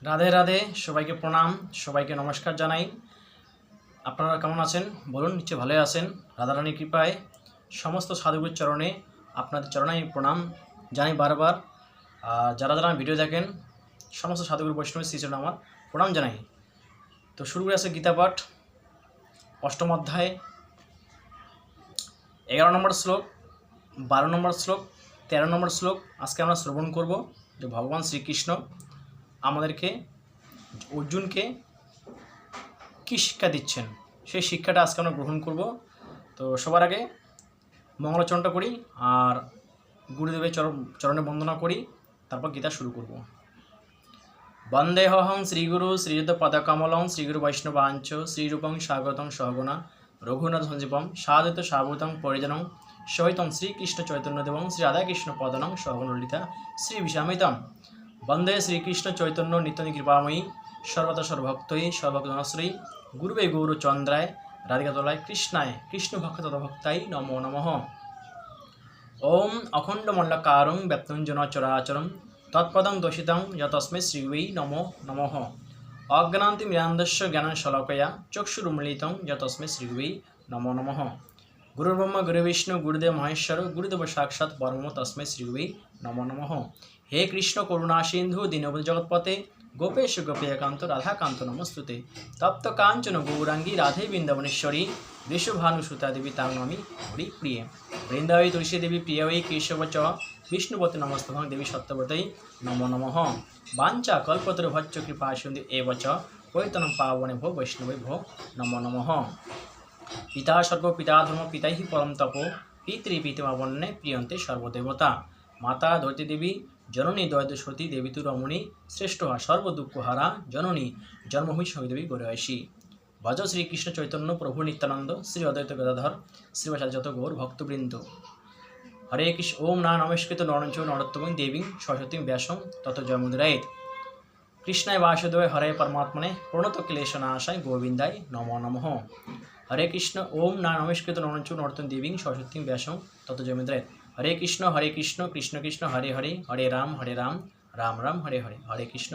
রাধে রাধে, সবাইকে প্রণাম, সবাইকে নমস্কার জানাই। আপনারা কেমন আছেন বলুন? নিশ্চয়ই ভালোই আছেন। রাধারানীর কৃপায় সমস্ত সাধুগুরুর চরণে আপনাদের চরণে আমি প্রণাম জানাই বারবার। আর যারা যারা ভিডিও দেখেন সমস্ত সাধুগুরু বৈষ্ণবের শ্রীচরণে আমার প্রণাম জানাই। তো শুরু করে আছে গীতা পাঠ, অষ্টম অধ্যায়, 11 নম্বর শ্লোক, 12 নম্বর শ্লোক, 13 নম্বর শ্লোক আজকে আমরা শ্রবণ করব। যে ভগবান শ্রীকৃষ্ণ আমাদেরকে, অর্জুনকে কী শিক্ষা দিচ্ছেন, সেই শিক্ষাটা আজকে আমরা গ্রহণ করব। তো সবার আগে মঙ্গলাচরণটা করি আর গুরুদেবের চরণে বন্দনা করি, তারপর গীতা শুরু করব। বন্দেহং শ্রীগুরু শ্রীযুত পদকমলং শ্রীগুরু বৈষ্ণবাঞ্চ শ্রীরূপং স্বাগতং সহগুণা রঘুনাথ সঞ্জীবম সাধুত সাবুতং পরিজনং সহিতং শ্রীকৃষ্ণ চৈতন্যদেবং শ্রী রাধাকৃষ্ণ পদনং সহগুণলিতা শ্রী বিশামিতম বন্দে শ্রীকৃষ্ণ চৈতন্য নিত্যনি কৃপাময়ী সর্বদা সর্বভক্তই সর্বজনাশ্রয়ী গুরুবে গৌরচন্দ্রায় রাধিকাতলায় কৃষ্ণায় কৃষ্ণ ভক্ত তদভক্তাই নমো নমঃ। ওম অখণ্ডমণ্ডলকারং ব্যপ্তঞ্জন চরাচরং তৎপদং দোষিতং যতস্মৈ শ্রীগুরৈ নমো নমঃ। অজ্ঞানান্তিমিরান্ধস্য জ্ঞানশলাকয়া চক্ষুরুন্মিলিतं যতস্মৈ শ্রীগুরৈ নমো নমঃ। গুরুর্ব্রহ্মা গুরুর্বিষ্ণু গুরুদেব মহেশ্বর গুরুদেব সাক্ষাৎ পরম তস্মৈ শ্রীগুরৈ নমো নমঃ। হে কৃষ্ণ করুণা সিন্ধু দীনবন্ধু জগৎপতে গোপেশ গোপীকান্ত রাধাকান্ত নমস্তুতে তপ্ত কাঞ্চন গৌরাঙ্গী রাধে বৃন্দাবনেশ্বরী বৃষভানুসুতা দেবী তাং নমি হরি প্রিয়ে বৃন্দাবী তুলসী দেবী প্রিয়ৈ কেশবচ বিষ্ণুপতি নমস্তভং দেবী সত্যবতৈ নমো নমঃ। বাঞ্ছা কল্পতরুভচ্চ কৃপা সিন্ধু এব চ পতিতানাং পাবনে ভো বৈষ্ণবে ভো নমো নমঃ। পিতা সর্ব পিতা ধর্ম পিতাই পরম তপ পিতৃপিতামহবন্যে প্রিয়ন্তে সর্বদেবতা মাতা ধৈর্য দেবী জননী দয়দ সতী দেবী তু রমণী শ্রেষ্ঠ সর্বদুঃখহারা জননী জন্মভূমি সহিদেবী গৌরয়সী। ভজ শ্রীকৃষ্ণ চৈতন্য প্রভু নিত্যানন্দ শ্রী অদ্বৈত গদাধর শ্রীবাসাদি যত গৌর ভক্তবৃন্দ। হরে কৃষ্ণ। ওম না নমস্কৃত নরঞ্চ নরোত্তমং দেবীং সরস্বতীং ব্যাসং তত জয়মুদ্রায়েৎ কৃষ্ণায় বাসুদেবায় হরে পরমাত্মনে প্রণত ক্লেশনাশায় গোবিন্দায় নমো নমঃ। হরে কৃষ্ণ। ওম না নমস্কৃত নরঞ্চ নরোত্তমং দেবীং সরস্বতীং ব্যাসং তত জয়মুদ্রায়েৎ হরে কৃষ্ণ কৃষ্ণ কৃষ্ণ হরে হরে হরে রাম রাম রাম হরে হরে হরে কৃষ্ণ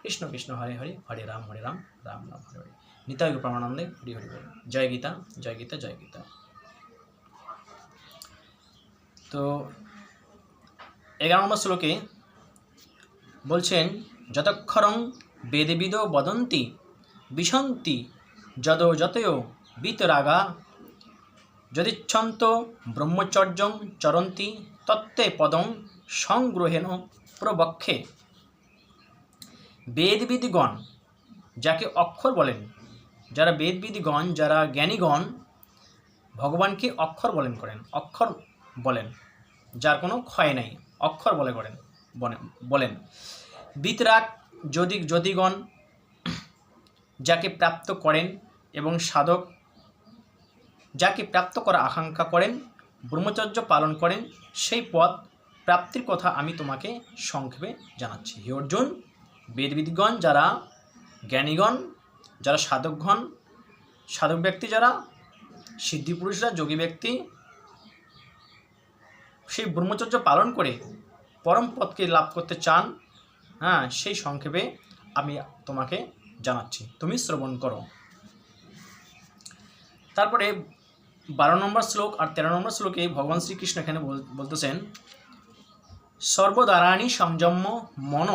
কৃষ্ণ কৃষ্ণ হরে হরে হরে রাম রাম রাম হরে হরে। নিতাই প্রমানন্দে হরি হরি বল। জয় গীতা জয় গীতা জয় গীতা। তো 11 নম্বর শ্লোকে বলছেন যতক্ষরং বেদবিদ বদন্তি বিশন্তি যদো যতয় বিতরাগা যদিচ্ছন্ত ব্রহ্মচর্যং চরন্তি তত্ত্বে পদং সংগ্রহেণ প্রবক্ষে। বেদবিদগণ যাকে অক্ষর বলেন, যারা বেদবিদগণ, যারা জ্ঞানীগণ ভগবানকে অক্ষর অক্ষর বলেন, যার কোনো ক্ষয় নাই, অক্ষর বলেন। বিতরাগ যদিগণ যাকে প্রাপ্ত করেন এবং সাধক যাকে প্রাপ্ত করা আকাঙ্ক্ষা করেন, ব্রহ্মচর্য পালন করেন, সেই পদ প্রাপ্তির কথা আমি তোমাকে সংক্ষেপে জানাচ্ছি। হে অর্জুন, বেদবিদগণ যারা জ্ঞানীগণ, যারা সাধক ব্যক্তি, যারা সিদ্ধিপুরুষরা, যোগী ব্যক্তি, সেই ব্রহ্মচর্য পালন করে পরম পদকে লাভ করতে চান, সেই সংক্ষেপে আমি তোমাকে জানাচ্ছি, তুমি শ্রবণ করো। তারপরে 12 নম্বর শ্লোক আর 13 নম্বর শ্লোকে ভগবান শ্রীকৃষ্ণ এখানে বলতেছেন সর্বদারাণি সংযম্য মন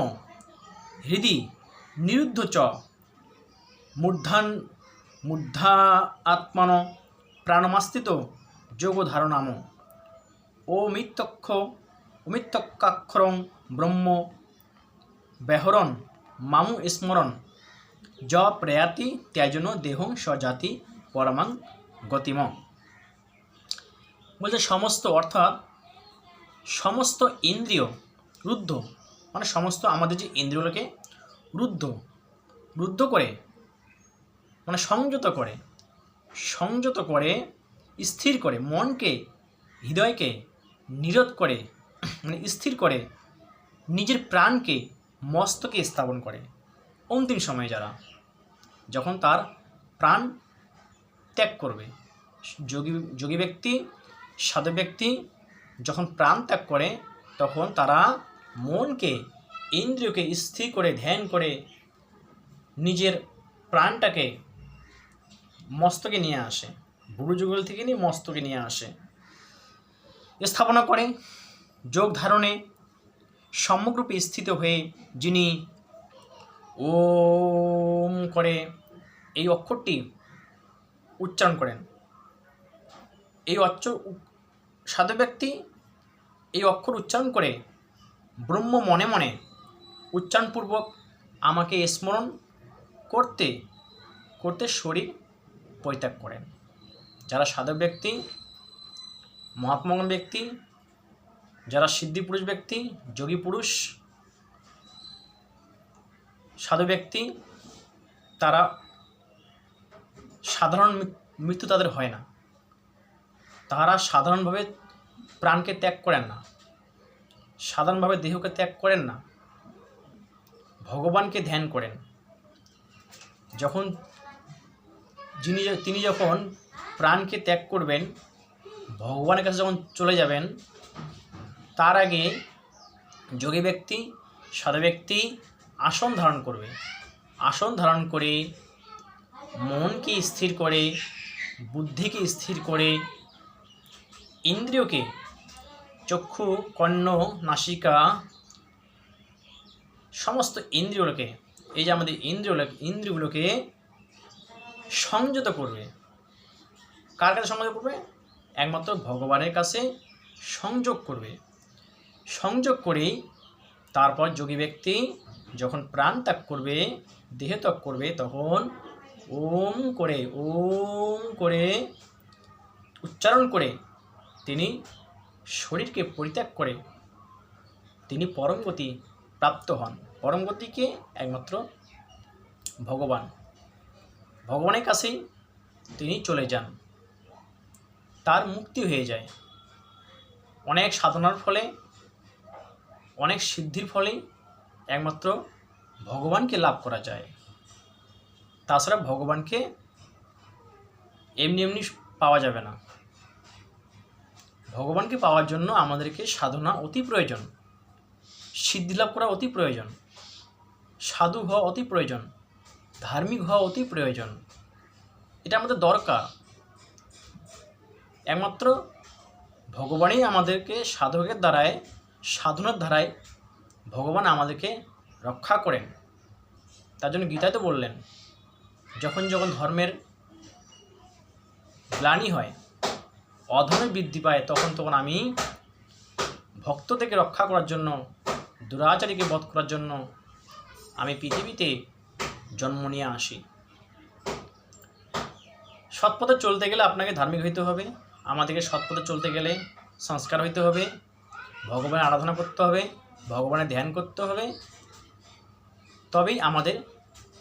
হৃদি নিরুদ্ধ চ মূর্ধা আত্মন প্রাণমাস্থিত যোগধারণাম অমিত্যক্ষরং ব্রহ্ম ব্যাহরণ মামু স্মরণ য প্রয়াতি ত্যাজন দেহং স্বজাতি পরমাং গতিম। বলতে সমস্ত ইন্দ্রিয় রুদ্ধ, মানে সমস্ত আমাদের যে ইন্দ্রিয়গুলোকে রুদ্ধ করে, মানে সংযত করে স্থির করে, মনকে হৃদয়কে নিরোধ করে, মানে স্থির করে, নিজের প্রাণকে মস্তকে স্থাপন করে। অন্তিম সময়ে যখন তার প্রাণ ত্যাগ করবে, যোগী ব্যক্তি, সাধু ব্যক্তি যখন প্রাণ ত্যাগ করে, তখন তারা মনকে ইন্দ্রিয়কে স্থির করে ধ্যান করে নিজের প্রাণটাকে মস্তকে নিয়ে আসে, বুড়ো যুগল থেকে নিয়ে মস্তকে নিয়ে আসে, স্থাপনা করে। যোগ ধারণে সম্যকরূপে স্থিত হয়ে যিনি ওম করে এই অক্ষরটি উচ্চারণ করেন, এই সাধু ব্যক্তি এই অক্ষর উচ্চারণ করে ব্রহ্ম মনে মনে উচ্চারণপূর্বক আমাকে স্মরণ করতে করতে শরীর পরিত্যাগ করেন। যারা সাধক ব্যক্তি, মহাত্মগণ ব্যক্তি, যারা সিদ্ধি পুরুষ ব্যক্তি, যোগী পুরুষ, সাধু ব্যক্তি, তারা সাধারণ মৃত্যু তাদের হয় না। তারা সাধারণভাবে প্রাণকে ত্যাগ করেন না, সাধারণভাবে দেহকে ত্যাগ করেন না, ভগবানকে ধ্যান করেন। যখন তিনি যখন প্রাণকে ত্যাগ করবেন, ভগবানের কাছে যখন চলে যাবেন, তার আগে যোগী ব্যক্তি, সাধু ব্যক্তি আসন ধারণ করবে। আসন ধারণ করে মনকে স্থির করে, বুদ্ধিকে স্থির করে, ইন্দ্রিয়কে, চক্ষু, কর্ণ, নাসিকা, সমস্ত ইন্দ্রিয়গুলোকে, এই যে আমাদের ইন্দ্রিয়গুলোকে সংযত করবে। কার কাছে সংযত করবে? একমাত্র ভগবানের কাছে সংযোগ করবে। সংযোগ করেই তারপর যোগী ব্যক্তি যখন প্রাণ ত্যাগ করবে, দেহ ত্যাগ করবে, তখন ওম করে উচ্চারণ করে তিনি শরীরকে পরিত্যাগ করে তিনি পরম গতি প্রাপ্ত হন। পরম গতিকে একমাত্র ভগবানের কাছেই তিনি চলে যান, তার মুক্তি হয়ে যায়। অনেক সাধনার ফলে, অনেক সিদ্ধির ফলে একমাত্র ভগবানকে লাভ করা যায়। তাছাড়া ভগবানকে এমনি এমনি পাওয়া যাবে না। ভগবানকে পাওয়ার জন্য আমাদেরকে সাধনা অতি প্রয়োজন, সিদ্ধি লাভ করা অতি প্রয়োজন, সাধু হওয়া অতি প্রয়োজন, ধার্মিক হওয়া অতি প্রয়োজন। এটা আমাদের দরকার। একমাত্র ভগবানই আমাদেরকে সাধকের দ্বারায়, সাধনার দ্বারায় ভগবান আমাদেরকে রক্ষা করেন। তার জন্য গীতায় তো বললেন, যখন যখন ধর্মের গ্লানি হয়, অধর্মের বৃদ্ধি পায়, তখন তখন আমি ভক্তদেরকে রক্ষা করার জন্য, দুরাচারীকে বধ করার জন্য আমি পৃথিবীতে জন্ম নিয়ে আসি। সৎপথে চলতে গেলে আপনাকে ধার্মিক হইতে হবে, আমাদেরকে সৎপথে চলতে গেলে সংস্কার হইতে হবে, ভগবানের আরাধনা করতে হবে, ভগবানের ধ্যান করতে হবে, তবেই আমাদের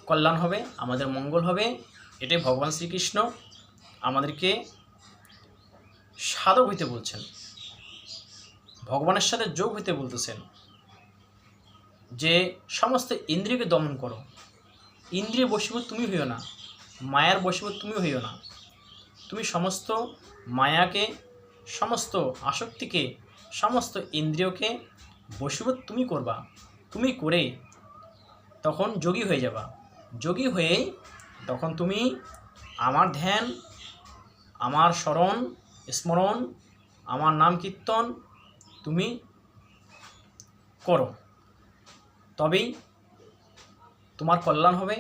কল্যাণ হবে, আমাদের মঙ্গল হবে। এটাই ভগবান শ্রীকৃষ্ণ আমাদেরকে সাধক হইতে বলছেন, ভগবানের সাথে যোগ হইতে বলতেছেন, যে সমস্ত ইন্দ্রিয়কে দমন করো। ইন্দ্রিয় বশীভূত তুমি হইও না, মায়ার বশীভূত তুমি হইও না। তুমি সমস্ত মায়াকে, সমস্ত আসক্তিকে, সমস্ত ইন্দ্রিয়কে বশীভূত তুমি করবা। তুমি করে তখন যোগী হয়ে যাবা। যোগী হয়েই তখন তুমি আমার ধ্যান, আমার স্মরণ, আমার নাম কীর্তন তুমি করো, তবেই তোমার কল্যাণ হবে,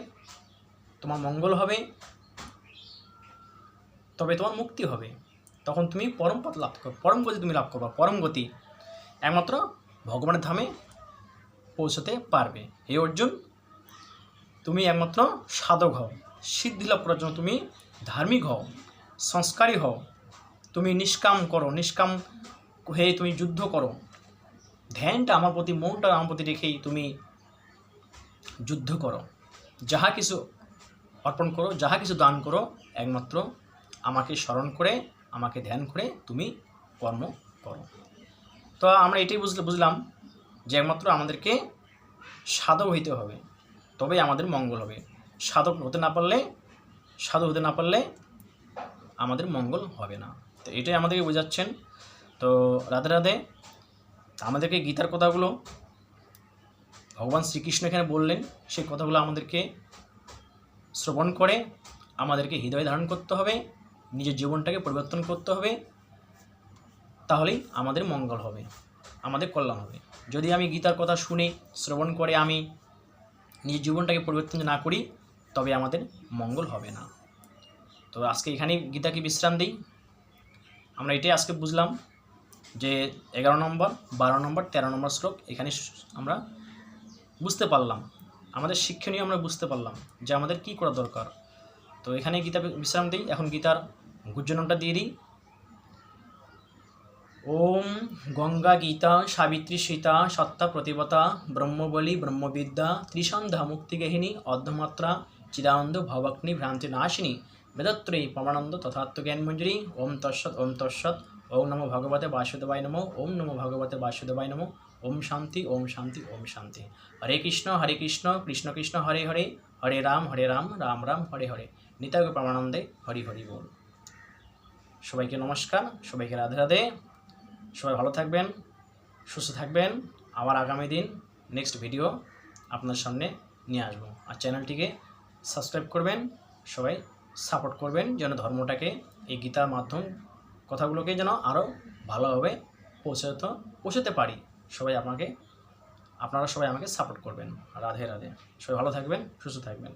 তোমার মঙ্গল হবে, তবে তোমার মুক্তি হবে। তখন তুমি পরম পথ লাভ করো, পরম গতি তুমি লাভ করবা। পরম গতি একমাত্র ভগবানের ধামে পৌঁছতে পারবে। হে অর্জুন, তুমি একমাত্র সাধক হও, সিদ্ধি লাভ করার জন্য তুমি ধার্মিক হও, সংস্কারী হও, তুমি নিষ্কাম করো, নিষ্কাম হয়ে তুমি যুদ্ধ করো। ধ্যানটা আমার প্রতি, মনটা আমার প্রতি রেখেই তুমি যুদ্ধ করো। যাহা কিছু অর্পণ করো, যাহা কিছু দান করো, একমাত্র আমাকে স্মরণ করে, আমাকে ধ্যান করে তুমি কর্ম করো। তো আমরা এটাই বুঝলাম যে একমাত্র আমাদেরকে সাধক হইতে হবে, তবেই আমাদের মঙ্গল হবে। সাধক হতে না পারলে, সাধু হতে না পারলে আমাদের মঙ্গল হবে না। তো এটাই আমাদেরকে বোঝাচ্ছেন। তো রাধে রাধে। আমাদেরকে গীতার কথাগুলো ভগবান শ্রীকৃষ্ণ এখানে বললেন সেই কথাগুলো আমাদেরকে শ্রবণ করে আমাদেরকে হৃদয়ে ধারণ করতে হবে, নিজের জীবনটাকে পরিবর্তন করতে হবে, তাহলেই আমাদের মঙ্গল হবে, আমাদের কল্যাণ হবে। যদি আমি গীতার কথা শুনে শ্রবণ করে আমি নিজের জীবনটাকে পরিবর্তন না করি, তবে আমাদের মঙ্গল হবে না। তো আজকে এখানেই গীতাকে বিশ্রাম দিই। আমরা এটাই আজকে বুঝলাম যে 11 নম্বর, 12 নম্বর, 13 নম্বর শ্লোক এখানে আমরা বুঝতে পারলাম, আমাদের শিক্ষণীয় আমরা বুঝতে পারলাম যে আমাদের কী করা দরকার। তো এখানে গীতা বিশ্রাম দিই। এখন গীতার গুজ্জনমটা দিয়ে দিই। ওম গঙ্গা গীতা সাবিত্রী সীতা সত্তা প্রতিপতা ব্রহ্মবলী ব্রহ্মবিদ্যা ত্রিসন্ধ্যা মুক্তিগেহিনী অর্ধমাত্রা চিদানন্দ ভবাগ্নি ভ্রান্তি নাশিনী বেদত্রয়ী পরমানন্দ তথাত্মজ্ঞান মঞ্জুরি। ওম তৎসৎ ওম তৎসৎ। ওম নমো ভগবতে বাসুদেবায় নমো। ওম নমো ভগবতে বাসুদেবায় নমো। ওম শান্তি ওম শান্তি ওম শান্তি। হরে কৃষ্ণ কৃষ্ণ কৃষ্ণ হরে হরে, হরে রাম রাম রাম হরে হরে। নিতাই পরমানন্দে হরি হরি বল। সবাইকে নমস্কার, সবাইকে রাধে রাধে। সবাই ভালো থাকবেন, সুস্থ থাকবেন। আবার আগামী দিন নেক্সট ভিডিও আপনার সামনে নিয়ে আসবো। আর চ্যানেলটিকে সাবস্ক্রাইব করবেন, সবাই সাপোর্ট করবেন যেন ধর্মটাকে এই গীতার মাধ্যম কথাগুলোকে যেন আরও ভালোভাবে পৌঁছাতে পারি। আপনারা সবাই আমাকে সাপোর্ট করবেন। রাধে রাধে। সবাই ভালো থাকবেন, সুস্থ থাকবেন।